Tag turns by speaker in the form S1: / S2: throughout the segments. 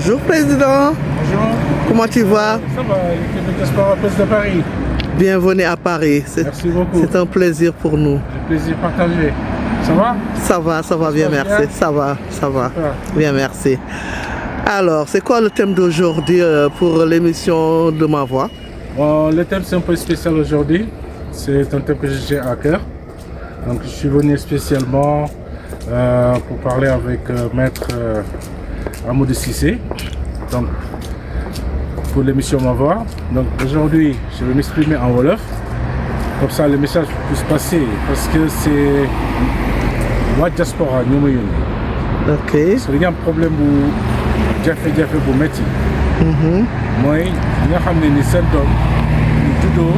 S1: Bonjour Président.
S2: Bonjour.
S1: Comment tu vas?
S2: Ça va, l'équipe de Diaspora Plus de Paris.
S1: Bienvenue à Paris.
S2: Merci beaucoup.
S1: C'est un plaisir pour nous.
S2: Le plaisir partagé. Ça va?
S1: Ça va, bien, merci. Ça va.
S2: Super.
S1: Bien, merci. Alors, c'est quoi le thème d'aujourd'hui pour l'émission de Ma Voix?
S2: Bon, le thème c'est un peu spécial aujourd'hui. C'est un thème que j'ai à cœur. Donc je suis venu spécialement pour parler avec Maître Amadou Cissé. Donc pour l'émission Ma Voix. Donc aujourd'hui je vais m'exprimer en Wolof. Comme ça le message puisse passer parce que c'est la diaspora ñoo ma yónni.
S1: Ok.
S2: Parce que dañu am problème bu jafe-jafe bu métti. mooy ñi nga xam ne ni seen doom ñu juddoo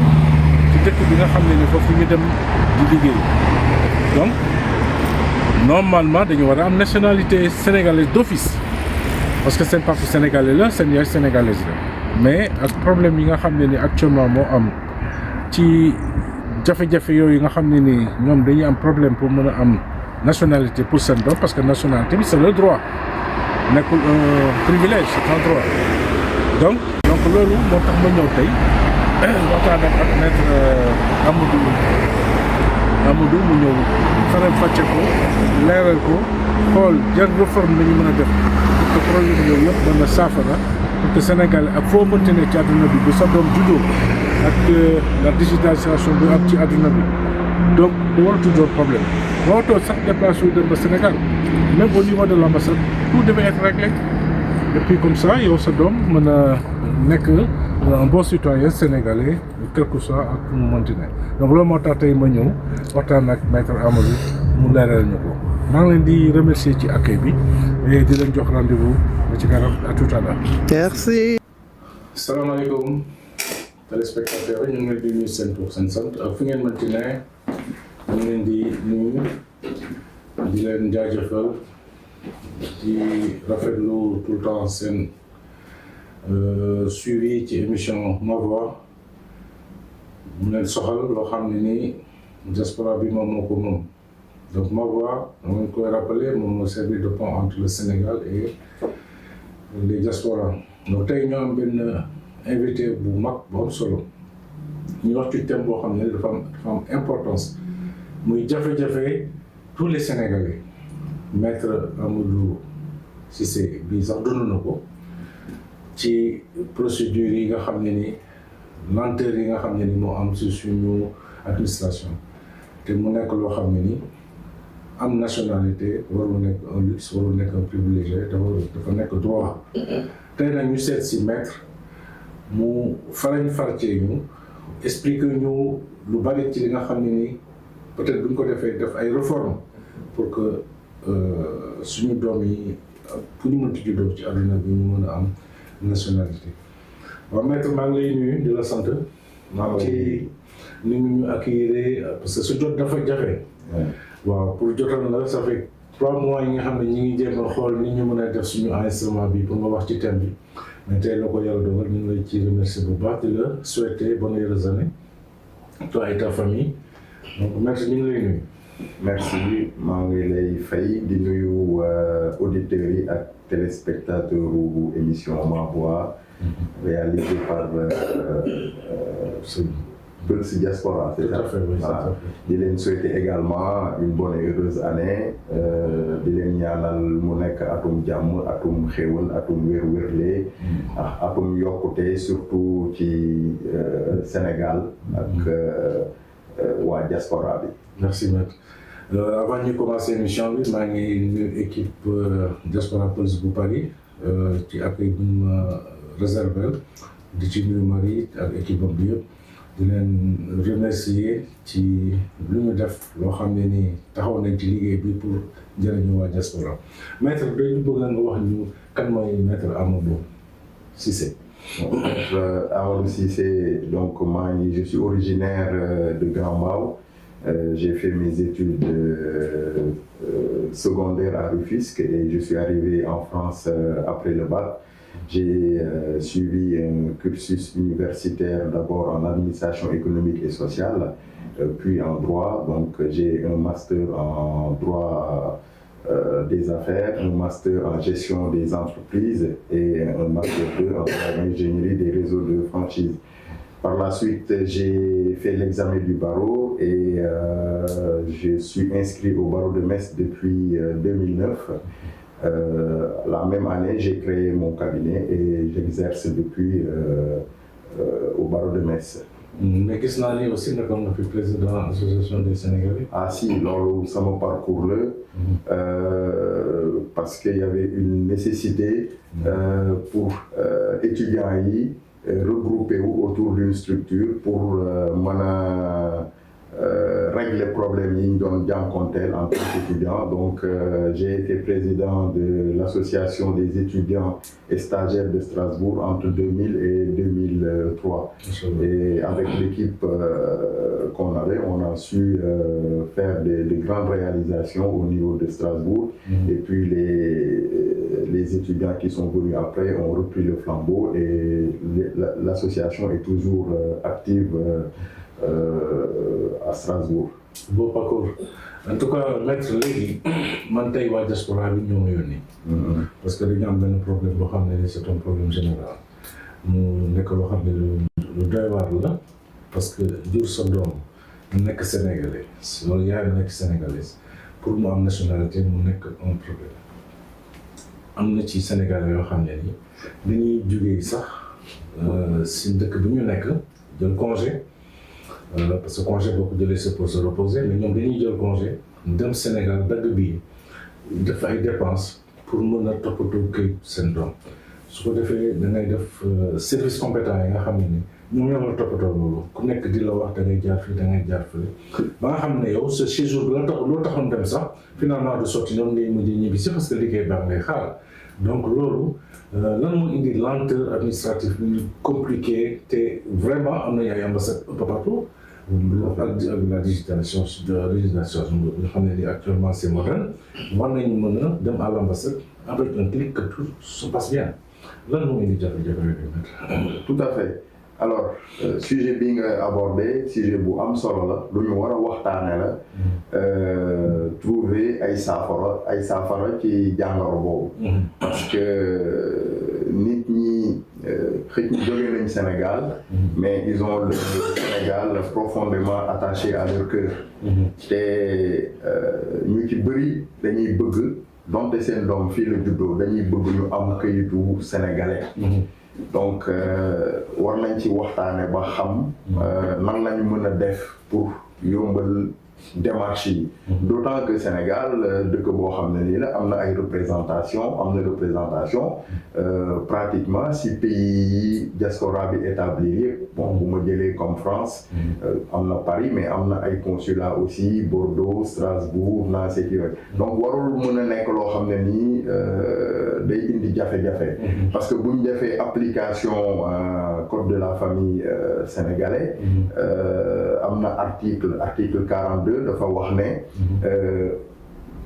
S2: ci dëkk bi nga xam ne ni foofu ñu dem di liggéey donc normalement dañu war a am nationalité sénégalaise d'office parce que seen papa sénégalais la seen yaay sénégalaise la mais ak problème yi nga xam ne ni actuellement moo am ci jafe-jafe yooyu nga xam ne ni ñoom dañuy am problème pour mën a am nationalité pour seen doom parce que nationalité bi c'est le droit nekkul un privilège c'est un droit donc loolu moo tax ma ñëw tey waxtaan ak maître Amadou mu ñëw faram fàcce ko leeral ko xool yan réforme la ñu mën a def pour que problème yooyu yëpp mën na saafara pour que Sénégal ak foo mënti ne ci àdduna bi bu sa doom juddoo ak la digitalisation bu am ci àdduna bi donc du waratu doon problème waratoo sax déplacé wu dem ba Sénégal même au niveau de l'ambassade tout devait être réglé et puis comme ça yow sa doom mën a nekk un bon citoyen sénégalais quel que soit ak fu mu mënti ne donc loolu moo tax tey ma ñëw waxtaan ak maître Amadou mu leeral ñu ko maa ngi leen di remercier ci accueil bi et di leen jox rendez-vous ba ci kanam à tout à l'heure.
S1: Merci.
S2: salaamaaleykum téléspectateurs yi ñu ngi leen di nuyu seen tur seen sant ak fi ngeen mënti ne ñu ngi leen di nuyu di leen jaajëfal di rafetlu tout le temps seen suivi ci émission Ma Voix mu leen soxal loo xam ne nii diaspora bi moom moo ko moom donc Ma Voix dama leen koy rappeler moom moo servir de pont entre le Sénégal et les diasporas donc tey ñoo am benn invité bu mag bu am solo ñu wax ci thème boo xam ne dafa am importance muy jafe-jafe tous les Sénégalais maître Amadou Cissé bii sax dund na ko ci procédure yi nga xam ne ni lenteur yi nga xam ne ni moo am ci suñu administration te mu nekk loo xam ne ni am nationalité warul nekk un luxe warul nekk un privilégié dafa nekk droit tey nag ñu seet si maître mu farañ farcee ñu expliquer ñu lu bari ci li nga xam ne ni peut-être buñ ko defee def ay réformes pour que suñu doom yi fu ñu mënti juddoo ci àdduna bi ñu mën a am nationalité. waaw maître maa ngi lay nuyu di la sant. maa ci ni ñu accueillir parce que su jot dafa jafe. waaw pour jotal la ça fait 3 mois yi nga xam ne ñi ngi jéem a xool ni ñu mën a def suñu enregistrement bi pour nga wax ci thème bi mais tey la ko yàlla dogal ñu ngi lay ci remercier bu baax di la souhaiter bonnes heureuse année toi et ta famille donc maître ñu ngi lay nuyu.
S3: merci maa ngi lay fay di nuyu auditeurs yi ak téléspectateurs u émission Ma Voix réalisée par Pulse Diaspora.
S2: Tout à fait, oui, voilà.
S3: Di leen souhaiter également une bonne et heureuse année di leen ñaanal mu nekk atum jàmm atum xéwal atum wér-wérle ak atum yokkute surtout ci Sénégal ak waa diaspora bi.
S2: Merci maître. Avant ñu commencer émission bi maa ngi nuyu équipe Diaspora Pulse bu Paris ci accueil bu ñu ma réservé di ci nuyu Marie ak équipe am bi yëpp di leen remercier ci lu ñu def loo xam ne ni taxaw nañ ci liggéey bi pour njëriñu waa diaspora maître dañu bëgg nga wax ñu kan mooy maître Amadou Cissé.
S3: Amadou Cissé donc je suis originaire de Grand Mbao. J'ai fait mes études secondaires à Rufisque et je suis arrivé en France après le bac. J'ai suivi un cursus universitaire d'abord en administration économique et sociale, puis en droit. Donc j'ai un master en droit des affaires, un master en gestion des entreprises et un master 2 en ingénierie des réseaux de franchise. Par la suite, j'ai fait l'examen du barreau et je suis inscrit au barreau de Metz depuis 2009. La même année, j'ai créé mon cabinet et j'exerce depuis au barreau de Metz.
S2: Mais qu'est-ce que tu as aussi comme président de l'association des Sénégalais?
S3: Ah si, lors ça mon parcours là, parce qu'il y avait une nécessité pour étudiants regroupés autour d'une structure pour régler les problèmes yi ñu doon jànkonteel en tant qu'étudiant. Donc j'ai été président de l'association des étudiants et stagiaires de Strasbourg entre 2000 et 2003. Et avec l'équipe qu'on avait, on a su faire de grandes réalisations au niveau de Strasbourg. Et puis les étudiants qui sont venus après ont repris le flambeau et l'association est toujours active à Strasbourg.
S2: Beau parcours. En tout cas, maître léegi man tey waa diaspora bi ñoo ma yónni. Parce que dañu am benn problème boo xam ne c'est un problème général. mu nekk loo xam ne lu doy waar la parce que jur sa doom mu nekk sénégalais loolu yaay nekk sénégalaise pour mu am nationalité mu nekk un problème. am na ci Sénégalais yoo xam ne ni dañuy jugee sax si dëkk bi ñu nekk jël congé. Parce que congé boo ko jëlee c'est pour se reposer mais ñoom dañuy jël congé dem Sénégal dagg bii def ay dépenses pour mën a toppatoo këy seen doom su ko defee da ngay def service compétent yi nga xam ne ni ñoom ñoo la toppatoo loolu ku nekk di la wax da ngay jaar fii da ngay jaar fii ba nga xam ne yow ce séjour bi la tax loo taxoon dem sax finalement du sotti ñoom ngay mujj ñibbi si parce que liggéey baa ngay xaar donc loolu lan moo indi lenteur administrative bi ñu compliqué te vraiment am na ay ambassade un peu partout. Avec la digitalisation de la législation nga xam ne ni actuellement c'est moderne war nañu mën a dem à l'ambassade avec un clic que tout se passe bien lan moo indi jafe-jafe yooyu.
S3: Tout à fait. Alors sujet bi nga abordé sujet bu am solo la lu ñu war a waxtaane la trouver ay saafara ci jàngoro boobu. Parce que nit ñi xëy na jóge nañ Sénégal. Mais ils ont le Sénégal profondément attaché à leur cœur. te ñu ci bëri dañuy bëgg donte seen doom fii la juddoo dañuy bëgg ñu am këyitu sénégalais. Donc war nañ ci waxtaane ba xam nan lañu mën a def pour yombal démarche yi. D'autant que Sénégal dëkk boo xam ne nii la am na ay représentation pratiquement si pays diaspora bi établi yëpp bon bu ma jëlee comme France am na Paris mais am na ay consulat aussi Bordeaux Strasbourg Nantes et yooyu donc warul mën a nekk loo xam ne nii day indi jafe-jafe parce que bu ñu defee application code de la famille sénégalais am na article 42 dafa wax ne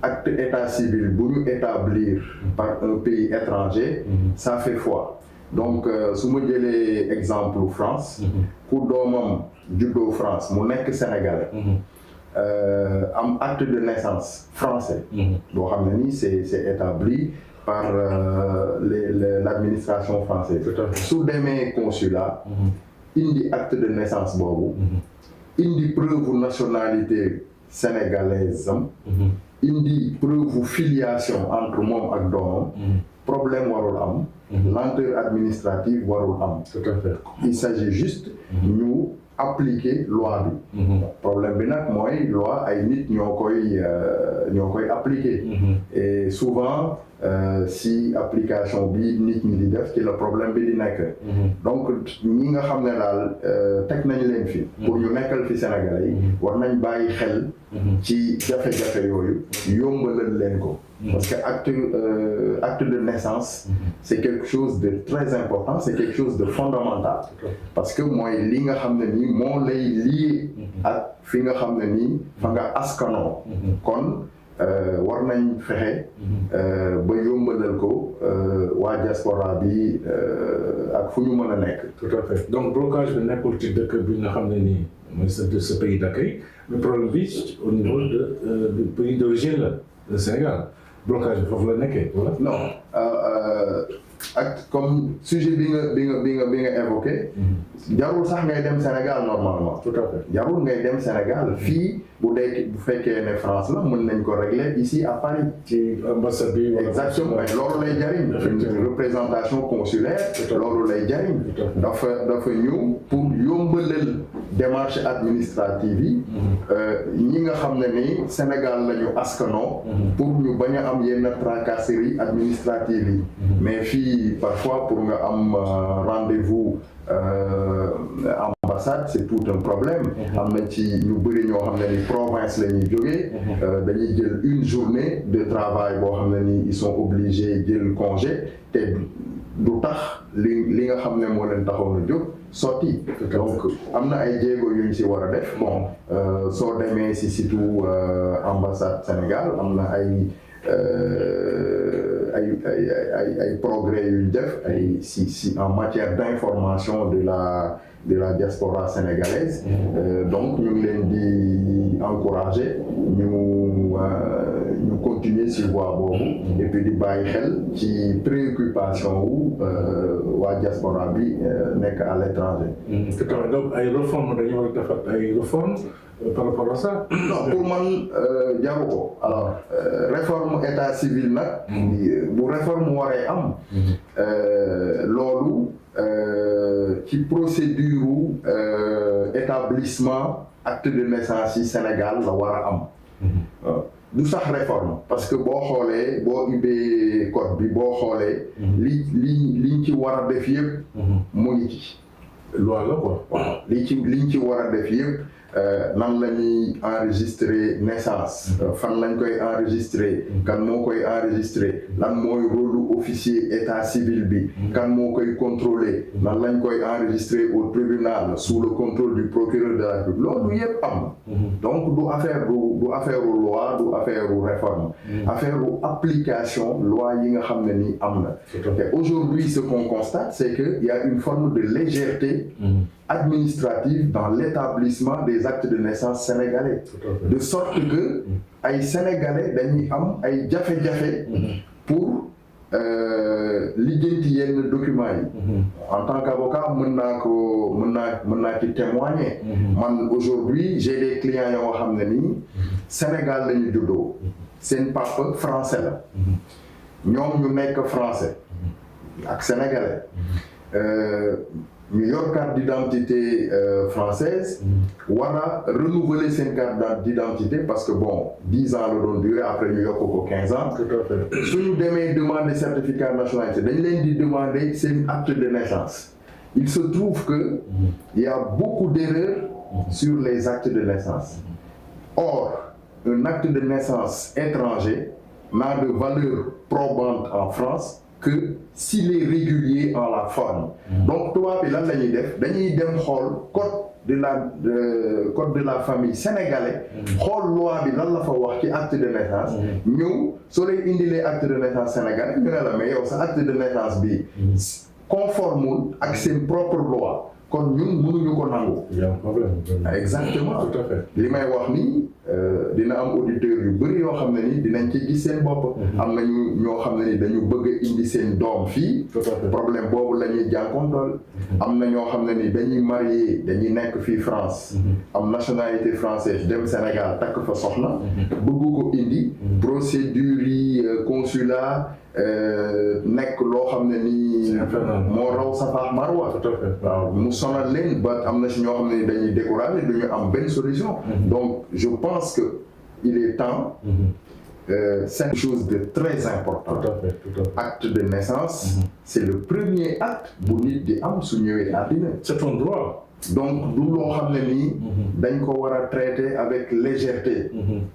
S3: acte état civil bu ñu établir par un pays étranger ça fait foi donc su ma jëlee exemple France ku doomam juddoo France mu nekk sénégalais am acte de naissance français boo xam ne ni c'est établi par l'administration française su demee consulat indi acte de naissance boobu indi preuve nationalité sénégalaise am indi preuve filiation entre moom ak doomam problème warul am lenteur administrative warul am
S2: tout à fait
S3: il s'agit juste ñu appliquer loi bi problème bi nag mooy loi ay nit ñoo koy appliquer et souvent si application bi nit ñi di def ci la problème bi di nekk donc ñi nga xam ne daal teg nañ leen fi pour ñu nekkal fi Sénégalais yi war nañ bàyyi xel ci jafe-jafe yooyu yombalal leen ko parce que acte de naissance c'est quelque chose de très important c'est quelque chose de fondamental parce que mooy li nga xam ne nii moo lay lié ak fi nga xam ne nii fa nga askanoo kon war nañ fexe ba yombalal ko waa diaspora bi ak fu ñu mën a nekk.
S2: Tout à fait donc blocage bi nekkul ci dëkk bi nga xam ne nii mooy ce pays d'accueil mais problème bi au niveau du pays d'origine la le Sénégal blocage bi foofu la nekkee wala.
S3: non ak comme sujet bi nga évoqué. jarul sax ngay dem Sénégal normalement.
S2: tout à fait
S3: jarul ngay dem Sénégal fii bu fekkee ne France la mën nañ ko régler ici à Paris.
S2: ci ambassade bi.
S3: exactement loolu lay jariñ. une représentation consulaire. loolu lay jariñ. dafa ñëw pour yombalal démarche administrative yi. ñi nga xam ne ni Sénégal lañu askanoo. pour ñu bañ a am yenn tracasseries administratives yi. mais fii parfois pour nga am rendez-vous. Ambassade c'est tout un problème. am na ci ñu bëri ñoo xam ne ni province la ñuy jógee. dañuy jël une journée de travail boo xam ne ni ils sont obligés jël congé te du tax li nga xam ne moo leen taxaw na jóg sotti. donc am na ay jéego yu ñu si war a def bon soo demee si surtout ambassade Sénégal am na ay progrès yu ñu def si en matière d'information de la diaspora sénégalaise. donc ñu ngi leen di encourager ñu continuer si voie boobu. et puis di bàyyi xel ci préoccupation wu waa diaspora bi nekk à l'étranger.
S2: donc ay réformes dañu war a defar ay réformes par rapport à ça.
S3: non pour man jaru ko alors réforme état civil nag. bu réforme waree am. loolu ci procédure établissement acte de naissance yi Sénégal la war a am. du sax réforme parce que boo xoolee boo ubbee code bi boo xoolee. liñ ci war a def yëpp. mu ngi ci.
S2: loi la quoi.
S3: waaw liñ ci war a def yëpp. nan la ñuy enregistrer naissance. fan lañ koy enregistrer. kan moo koy enregistrer. lan mooy rôle officier état civil bi. kan moo koy contrôler. nan lañ koy enregistrer au tribunal sous le contrôle du procureur de la République loolu yëpp am. donc du affaire loi du affaire réforme. affaire application loi yi nga xam ne ni am na. te aujourd'hui ce qu'on constate c'est que il y a une forme de légèreté. administrative dans l'établissement des actes de naissance sénégalais. De sorte que ay sénégalais dañuy am ay jafe-jafe pour lijjanti yenn documents yi. en tant qu'avocat mën naa ci témoigner. man aujourd'hui j'ai des clients yoo xam ne nii Sénégal lañu juddoo. seen papa français la. ñoom ñu nekk français ak sénégalais. ñu yor carte d'identité française war a renouveler seen carte d'identité parce que bon 10 ans la doon durer après ñu yokk ko 15 ans. suñu demee demander certificat de nationalité dañ leen di demander seen acte de naissance. il se trouve que il y a beaucoup d'erreurs sur les actes de naissance. Or un acte de naissance étranger n'a de valeur probante en France que s'il est régulier en la forme. donc tubaab bi lan la ñuy def dañuy dem xool code de la famille sénégalais. xool loi bi lan la fa wax ci acte de naissance. ñëw soo lay indilee acte de naissance sénégalais ñu ne la mais yow sa acte de naissance bi conformul ak seen propre loi. kon ñun mënuñu ko nangu.
S2: il y a un problème.
S3: exactement
S2: tout à fait.
S3: li may wax nii dina am auditeurs yu bëri yoo xam ne ni dinañ ci gis seen bopp. am nañu ñoo xam ne ni dañu bëgg a indi seen doom fii. problème boobu la ñuy jànkontol. am na ñoo xam ne ni dañuy marié dañuy nekk fii France. am nationalité française dem Sénégal takk fa soxna. bëgg ko indi. procédure yi consulat. nekk loo xam ne nii moo raw safaax marwa. waaw mu sonal leen ba am na si ñoo xam ne ni dañuy décourager du ñu am benn solution. donc je pense que il est temps. c'est une chose de très important.
S2: tout à fait.
S3: acte de naissance. c'est le premier acte bu nit di am su ñëwee àddina.
S2: c'est un droit.
S3: donc du loo xam ne nii. dañ ko war a traiter avec légèreté.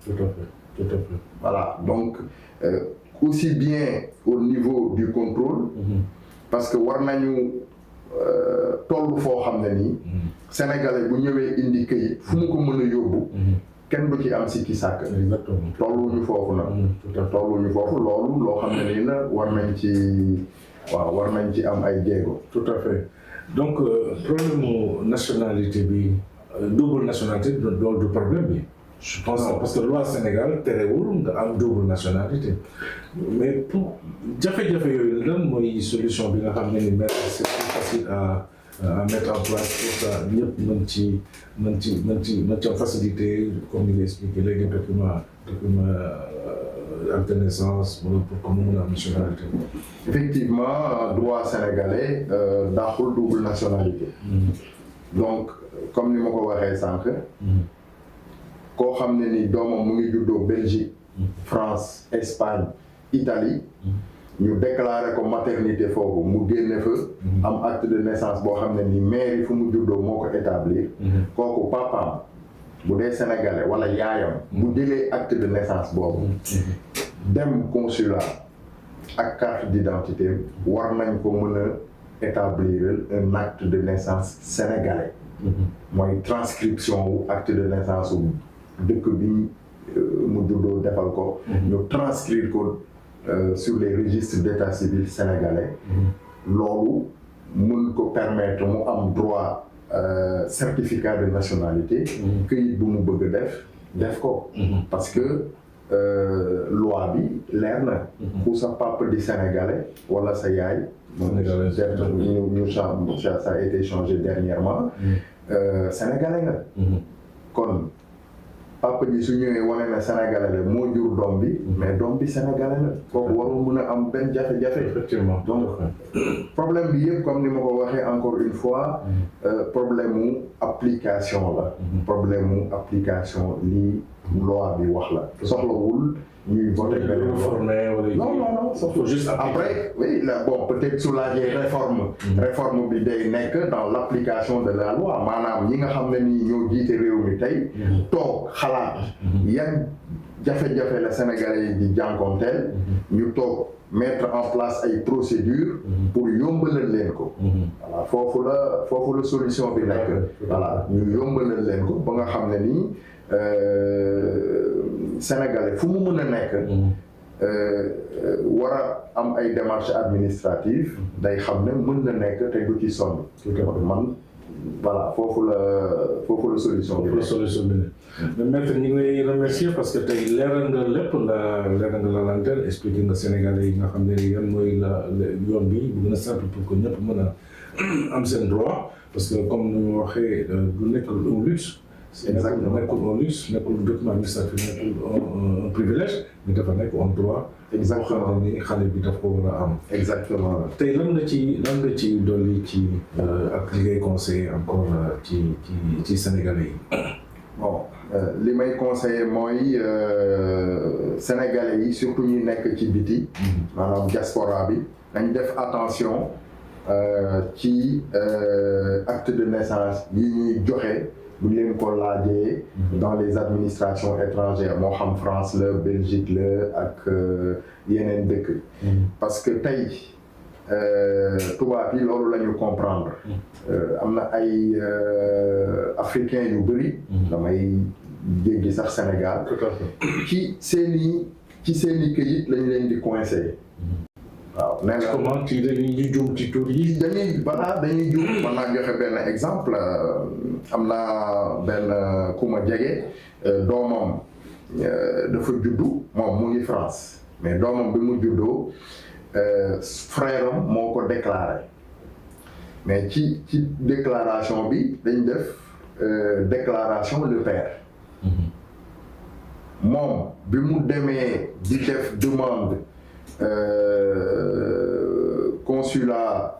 S2: tout à fait.
S3: voilà donc. aussi bien au niveau du contrôle. parce que war nañu toll foo xam ne nii. Sénégalais bu ñëwee indi këyit fu mu ko mën a yóbbu. kenn du ci am sikki sàkk.
S2: exactement
S3: tolluñu foofu nag. tolluñu foofu loolu loo xam ne nii la war nañ ci am ay jéego.
S2: tout à fait donc problème mu nationalité bi double nationalité loolu du problème bi. je pense parce que loi Sénégal terewul nga am double nationalité mais pour jafe-jafe yooyu lan mooy solution bi nga xam ne ni c'est plus facile à mettre en place pour ça ñëpp mën ci am facilité comme ni nga expliqué léegi document acte de naissance pour que mu mën a am nationalité.
S3: Effectivement droit sénégalais dàqul double nationalité. Donc comme ni ma ko waxee sànq. koo xam ne ni doomam mu ngi juddoo Belgique. France Espagne Italie. ñu déclaré ko maternité foofu mu génne fa. am acte de naissance boo xam ne ni mairie fu mu juddoo moo ko établir. kooku papaam bu dee sénégalais wala yaayam. bu jëlee acte de naissance boobu. dem consulat ak carte d'identité war nañ ko mën a établir un acte de naissance sénégalais. mooy transcription wu acte de naissance wu dëkk bi mu juddoo defal ko. ñu transcrire ko sur les registres d'état civil sénégalais. loolu mën ko permettre mu am droit certificat de nationalité. këyit bu mu bëgg def ko. parce que loi bi leer na. ku sa papa di sénégalais wala sa yaay. ça a été changé dernièrement. sénégalais nga. kon papa ji su ñëwee wane na sénégalais la moo jur doom bi. mais doom bi sénégalais la. kooku warul mën a am benn jafe-jafe.
S2: effectivement
S3: donc problème bi yëpp comme ni ma ko waxee encore une fois. problème mu application la. problème mu application lii loi bi wax la. soxlawul ñuy voté benn loi. non soxla juste après oui là bon peut-être su laajee réforme bi day nekk dans l'application de la loi maanaam ñi nga xam ne nii ñoo jiite réew mi tey. toog xalaat yan jafe-jafe la Sénégalais yi di jànkonteel. ñu toog mettre en place ay procédures. pour yombalal leen ko. voilà foofu la solution bi nekk. voilà ñu yombalal leen ko ba nga xam ne nii. Sénégalais fu mu mën a nekk. war a am ay démarches administratives. day xam ne mën na nekk te du ci sonn. man voilà foofu la solution bi.
S2: mais maître ñu ngi lay remercier parce que tey leeral nga lépp leeral nga la lanterne expliqué nga Sénégalais yi nga xam ne yan mooy yoon bi bu gën a simple pour que ñëpp mën a am seen droit parce que comme ni ñu waxee du nekk un luxe.
S3: exactement
S2: nekkul un luxe nekkul document administratif nekkul un privilège mais dafa nekk un droit.
S3: exactement
S2: boo xam ne ni xale bi daf ko war a am.
S3: exactement
S2: tey lan nga ci dolli ci ak li ngay conseillé encore ci Sénégalais yi.
S3: bon li may conseillé mooy Sénégalais yi surtout ñi nekk ci biti. maanaam diaspora bi dañ def attention ci acte de naissance yi ñuy joxe. bu ñu leen ko laajee dans les administrations étrangères moo xam France la Belgique la ak yeneen dëkk. parce que tey tubaab yi loolu la ñu comprendre. am na ay africains yu bëri. damay jéggi sax Sénégal. ci seeni këyit lañ leen di coincé. waaw nee na
S2: comment ci dañuy juum ci tur yi.
S3: dañuy juum mën naa joxe benn exemple am naa benn ku ma jege doomam dafa juddu moom mu ngi France mais doomam bi mu juddoo frère am moo ko déclaré mais ci déclaration bi dañ def déclaration le père. moom bi mu demee di def demande. Consulat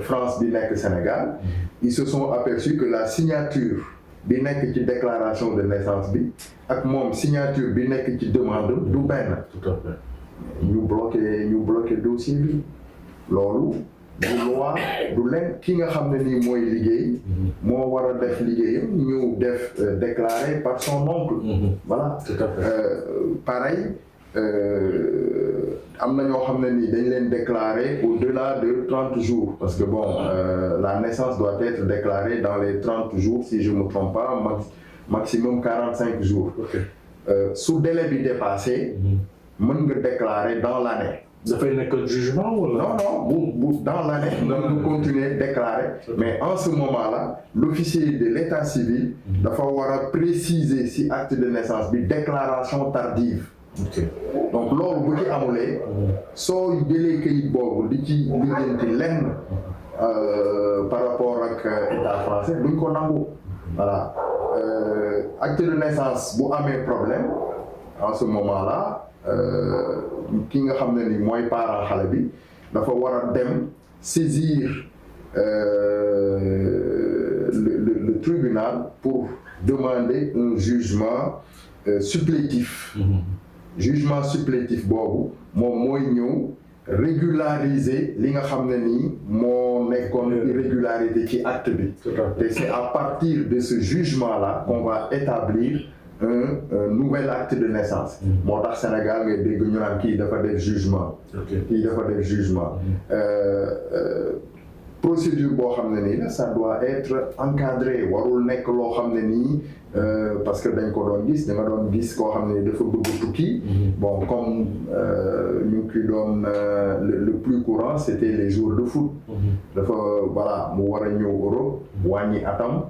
S3: France bi nekk Sénégal ils se sont aperçus que la signature bi nekk ci déclaration de naissance bi ak moom signature bi nekk ci demande du benn.
S2: tout à fait.
S3: ñu bloqué dossier bi loolu du loi du leen ki nga xam ne nii mooy liggéey. moo war a def liggéeyam ñu def déclaré par son oncle. voilà
S2: tout à fait.
S3: pareil. am na ñoo xam ne ni dañ leen déclarer au-delà de 30 jours parce que bon la naissance doit être déclarée dans les 30 jours si je me trompe pas maximum 45 jours.
S2: Okay.
S3: Su délai bi dépassé mën nga déclarer dans l'année
S2: dafay nekk jugement wala.
S3: non dans l'année nous continuer déclarer mais en ce moment-là l'officier de l'état civil dafa war a préciser ci acte de naissance bi déclaration tardive.
S2: ok
S3: donc loolu bu ci amulee soo jëlee kayit boobu di ci lijjanti lenn par rapport ak état français duñ ko nangu. voilà acte de naissance bu amee problème en ce moment-là ki nga xam ne ni mooy parent xale bi dafa war a dem saisir le tribunal pour demander un jugement supplétif. Jugement supplétif boobu moom mooy ñëw régulariser li nga xam ne nii moo nekkoon irrégularité ci acte bi. Et c'est à partir de ce jugement-là qu'on va établir un nouvel acte de naissance. moo tax Sénégal ngay dégg ñu naan kii dafa def jugement. kii dafa def jugement. procédure boo xam ne nii la ça doit être encadré warul nekk loo xam ne nii parce que dañ ko doon gis da nga doon gis koo xam ne dafa bëgg tukki. bon comme ñu ngi doon le plus courant c'était les jours de foot. dafa voilà mu war a ñëw Europe wàññi atam.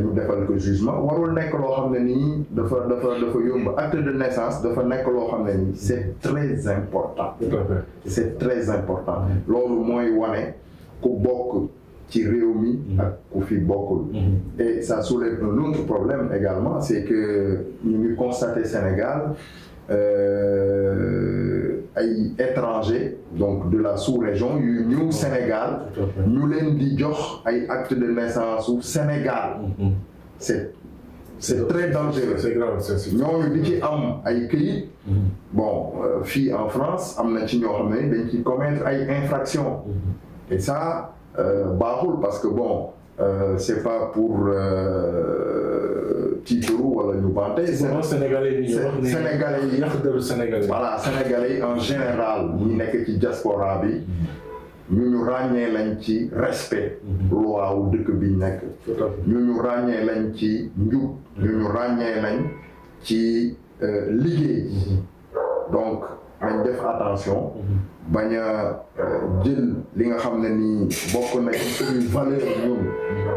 S3: ñu defal ko jugement warul nekk loo xam ne nii dafa yomb acte de naissance dafa nekk loo xam ne nii c'est très important. c'est très important loolu mooy wane ku bokk ci réew mi ak ku fi bokkul. Et ça soulève un autre problème également c'est que ñu ngi constater Sénégal ay étrangers donc de la sous-région yu ñëw Sénégal ñu leen di jox ay acte de naissance au Sénégal. c'est très dangereux.
S2: c'est grave
S3: ñooñu di ci am ay këyit. bon fii en France am na ci ñoo xam ne dañ ci commettre ay infractions. Et ça baaxul parce que bon c'est pas pour tiitaru wala ñu bante.
S2: Sénégalais yi
S3: voilà Sénégalais yi en général ñi nekk ci diaspora bi ñu ràññee lañ ci respect loi wu dëkk bi nekk. ñu ràññee lañ ci njub. ñu ràññee lañ ci liggéey. donc nañ def attention. bañ a jël li nga xam ne nii bokk na ci suñuy valeur ñun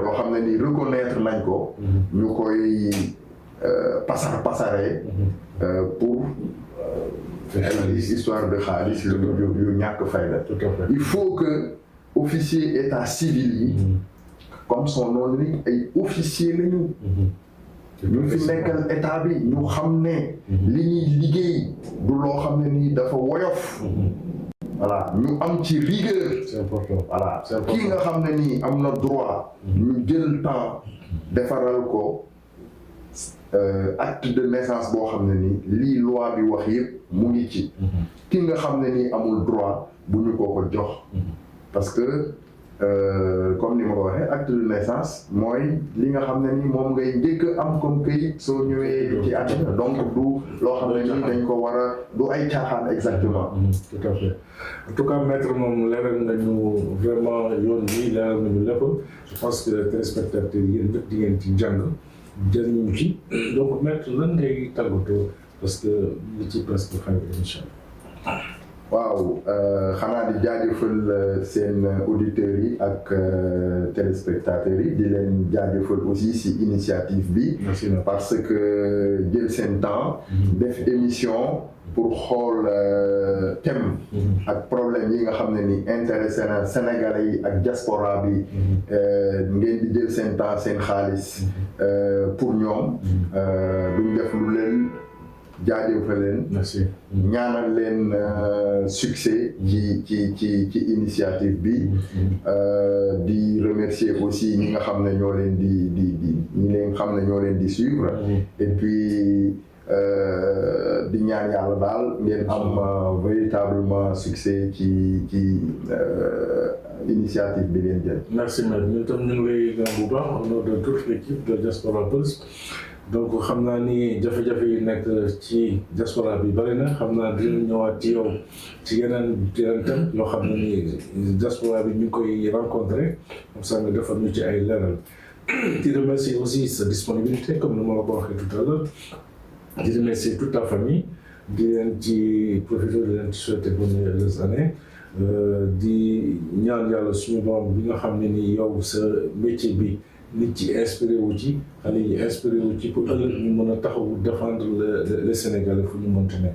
S3: yoo xam ne nii reconnaître nañ ko ñu koy pasaree pour ay histoire de xaalis yu ñàkk fayda. Il faut que officier état civil yi comme son nom ni ay officier lañu ñu fi nekkal état bi ñu xam ne li ñuy liggéey du loo xam ne nii dafa woyof. voilà ñu am ci rigueur.
S2: c'est important.
S3: voilà kii nga xam ne nii am na droit. ñu jël temps defaral ko acte de naissance boo xam ne nii lii loi bi wax yëpp mu ngi ci. ki nga xam ne nii amul droit bu ñu ko jox. parce que comme ni ma ko waxee acte de naissance mooy li nga xam ne nii moom ngay njëkk am comme këyit soo ñëwee ci àddina donc du loo xam ne nii dañ ko war a du ay caaxaan exactement.
S2: tout à fait en tout cas maître moom leeral nañu vraiment yoon bi leeral nañu lépp je pense que téléspectateurs yi yéen ñëpp di ngeen ci jàng jëriñu ci donc maître lan ngay tàggatoo parce que li ci presque xëy na incha allah.
S3: waaw xanaa di jaajëfal seen auditeurs yi ak téléspectateurs yi di leen jaajëfal aussi ci initiative bi. parce que jël seen temps. def émission pour xool thème. ak problème yi nga xam ne ni intéressé na Sénégalais yi ak diaspora bi. ngeen di jël seen temps seen xaalis. pour ñoom. duñ def lu leen. jaajëfal leen.
S2: merci
S3: ñaanal leen succès ci initiative bi. di remercier aussi ñi nga xam ne ñoo leen ñi leen xam ne ñoo leen di suivre. et puis di ñaan yàlla daal ngeen am véritablement succès ci initiative bi ngeen jël.
S2: merci maître ñun tam ñu ngi lay gërëm bu baax au nom de toute l'équipe de Diaspora Pulse. donc xam naa ni jafe-jafe yi nekk ci diaspora bi bari na xam naa dinañ ñëwaat ci yow ci yeneen thème yoo xam ne ni diaspora bi ñu ngi koy rencontrer comme ça nga defal ñu ci ay leeral. di remercier aussi sa disponibilité comme ni ma la ko waxee tout à l'heure di remercier toute ta famille di leen ci profité di leen ci souhaiter bonne heureuse année di ñaan yàlla suñu borom bi nga xam ne ni yow sa métier bi nit ci inspiré wu ci xale yi inspiré wu ci pour ëllëg ñu mën a taxawu défendre le Sénégalais fu ñu mënti ne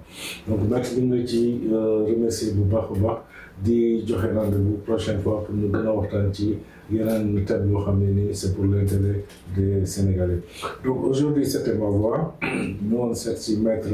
S2: donc merci ñu ngi ci remercier bu baax a baax di joxe rendez-vous prochaine fois pour ñu gën a waxtaan ci yeneen thèmes yoo xam ne nii c'est pour l'intérêt des Sénégalais. Donc aujourd'hui c'était ma voix ñu woon seet si maître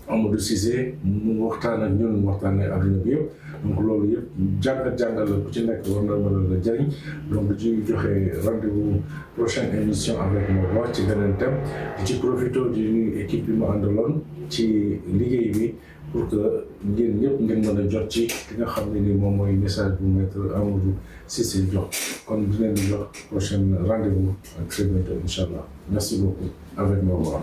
S2: Amadou Cissé mu waxtaan ak ñun waxtaan ak adduna bi yëpp donc loolu yëpp jàngal la ku ci nekk war na mën a la jëriñ donc di joxe rendez-vous prochaine émission avec ma voix ci beneen thème di ci profité di nuyu équipe bi ma àndaloon ci liggéey bi pour que ngeen ñëpp ngeen mën a jot ci li nga xam ne ni moom mooy message bu maître Amadou Cissé jox kon di leen di jox prochaine rendez-vous ak très bientôt incha allah merci beaucoup avec ma voix.